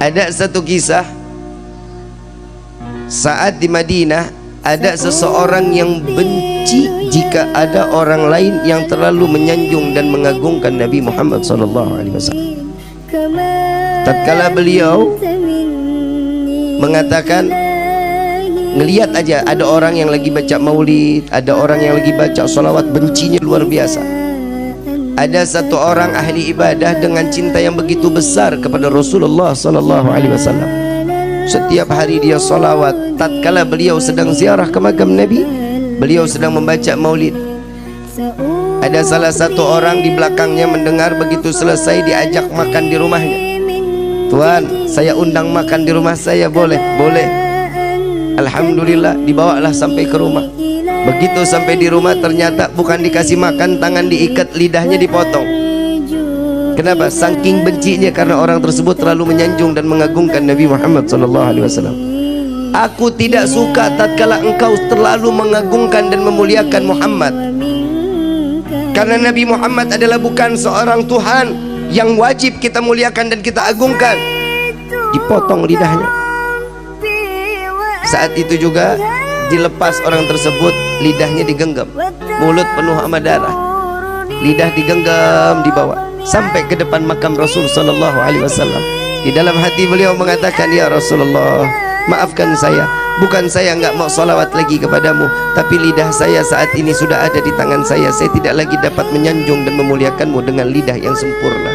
Ada satu kisah saat di Madinah ada seseorang yang benci jika ada orang lain yang terlalu menyanjung dan mengagungkan Nabi Muhammad SAW. Tatkala beliau mengatakan, ngelihat aja ada orang yang lagi baca maulid, ada orang yang lagi baca salawat, bencinya luar biasa. Ada satu orang ahli ibadah dengan cinta yang begitu besar kepada Rasulullah SAW. Setiap hari dia salawat. Tatkala beliau sedang ziarah ke makam Nabi, beliau sedang membaca maulid, ada salah satu orang di belakangnya mendengar. Begitu selesai diajak makan di rumahnya. Tuan, saya undang makan di rumah saya, boleh? Boleh. Alhamdulillah, dibawalah sampai ke rumah. Begitu sampai di rumah ternyata bukan dikasih makan, tangan diikat, lidahnya dipotong. Kenapa? Saking bencinya karena orang tersebut terlalu menyanjung dan mengagungkan Nabi Muhammad SAW. Aku tidak suka tatkala engkau terlalu mengagungkan dan memuliakan Muhammad, karena Nabi Muhammad adalah bukan seorang Tuhan yang wajib kita muliakan dan kita agungkan. Dipotong lidahnya. Saat itu juga dilepas orang tersebut, lidahnya digenggam, mulut penuh sama darah, lidah digenggam, dibawa sampai ke depan makam Rasul sallallahu alaihi wasallam. Di dalam hati beliau mengatakan, ya Rasulullah, maafkan saya, bukan saya enggak mau salawat lagi kepadamu, tapi lidah saya saat ini sudah ada di tangan saya tidak lagi dapat menyanjung dan memuliakanmu dengan lidah yang sempurna.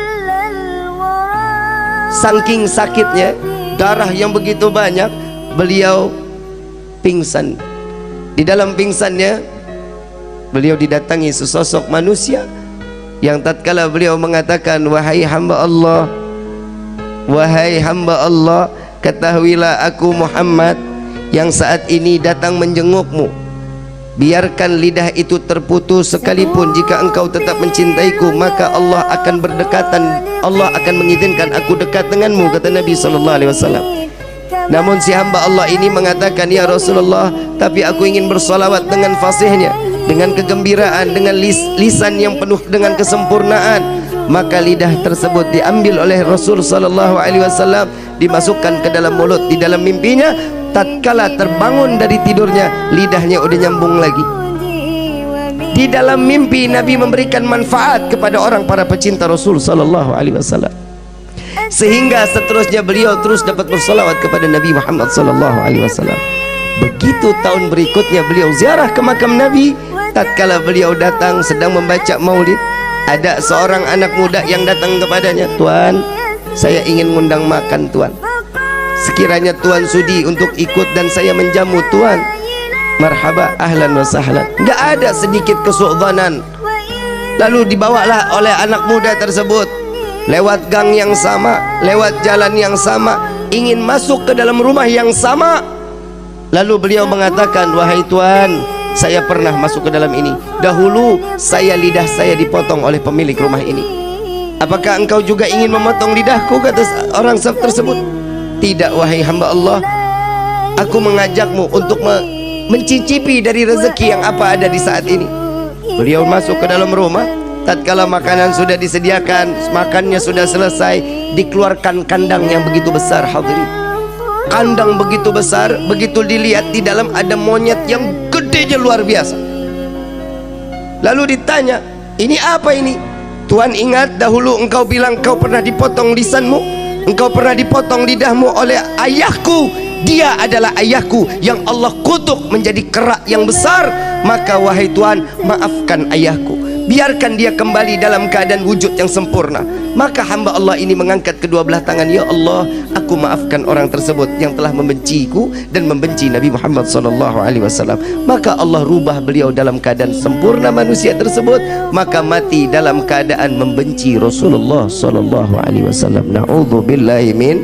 Saking sakitnya, darah yang begitu banyak, beliau pingsan. Di dalam pingsannya beliau didatangi sesosok manusia yang tatkala beliau mengatakan, wahai hamba Allah, wahai hamba Allah, ketahuilah aku Muhammad yang saat ini datang menjengukmu. Biarkan lidah itu terputus sekalipun, jika engkau tetap mencintaiku, maka Allah akan berdekatan, Allah akan mengizinkan aku dekat denganmu, kata Nabi SAW. Namun si hamba Allah ini mengatakan, ya Rasulullah, tapi aku ingin bersalawat dengan fasihnya, dengan kegembiraan, dengan lisan yang penuh dengan kesempurnaan. Maka lidah tersebut diambil oleh Rasul SAW, dimasukkan ke dalam mulut. Di dalam mimpinya, tatkala terbangun dari tidurnya, lidahnya udah nyambung lagi. Di dalam mimpi Nabi memberikan manfaat kepada orang, para pecinta Rasul SAW, sehingga seterusnya beliau terus dapat bersalawat kepada Nabi Muhammad SAW. Begitu tahun berikutnya beliau ziarah ke makam Nabi. Tatkala beliau datang sedang membaca maulid, ada seorang anak muda yang datang kepadanya, Tuan, saya ingin ngundang makan Tuan, sekiranya Tuan sudi untuk ikut dan saya menjamu Tuan. Marhaba, ahlan wa sahlan. Enggak ada sedikit kesu'dhanan. Lalu dibawalah oleh anak muda tersebut lewat gang yang sama, lewat jalan yang sama, ingin masuk ke dalam rumah yang sama. Lalu beliau mengatakan, wahai Tuan, saya pernah masuk ke dalam ini. Dahulu lidah saya dipotong oleh pemilik rumah ini. Apakah engkau juga ingin memotong lidahku, kata orang tersebut. Tidak, wahai hamba Allah, aku mengajakmu untuk mencicipi dari rezeki yang apa ada di saat ini. Beliau masuk ke dalam rumah. Tatkala makanan sudah disediakan, makannya sudah selesai, dikeluarkan kandang yang begitu besar. Hadirin, kandang begitu besar, begitu dilihat di dalam ada monyet yang gedenya luar biasa. Lalu ditanya, ini apa ini? Tuan, ingat dahulu engkau bilang engkau pernah dipotong lisanmu, engkau pernah dipotong lidahmu oleh ayahku. Dia adalah ayahku yang Allah kutuk menjadi kerak yang besar. Maka wahai Tuan, maafkan ayahku, biarkan dia kembali dalam keadaan wujud yang sempurna. Maka hamba Allah ini mengangkat kedua belah tangan, ya Allah, aku maafkan orang tersebut yang telah membenciku dan membenci Nabi Muhammad SAW. Maka Allah rubah beliau dalam keadaan sempurna manusia tersebut, maka mati dalam keadaan membenci Rasulullah SAW. Na'udzubillahi min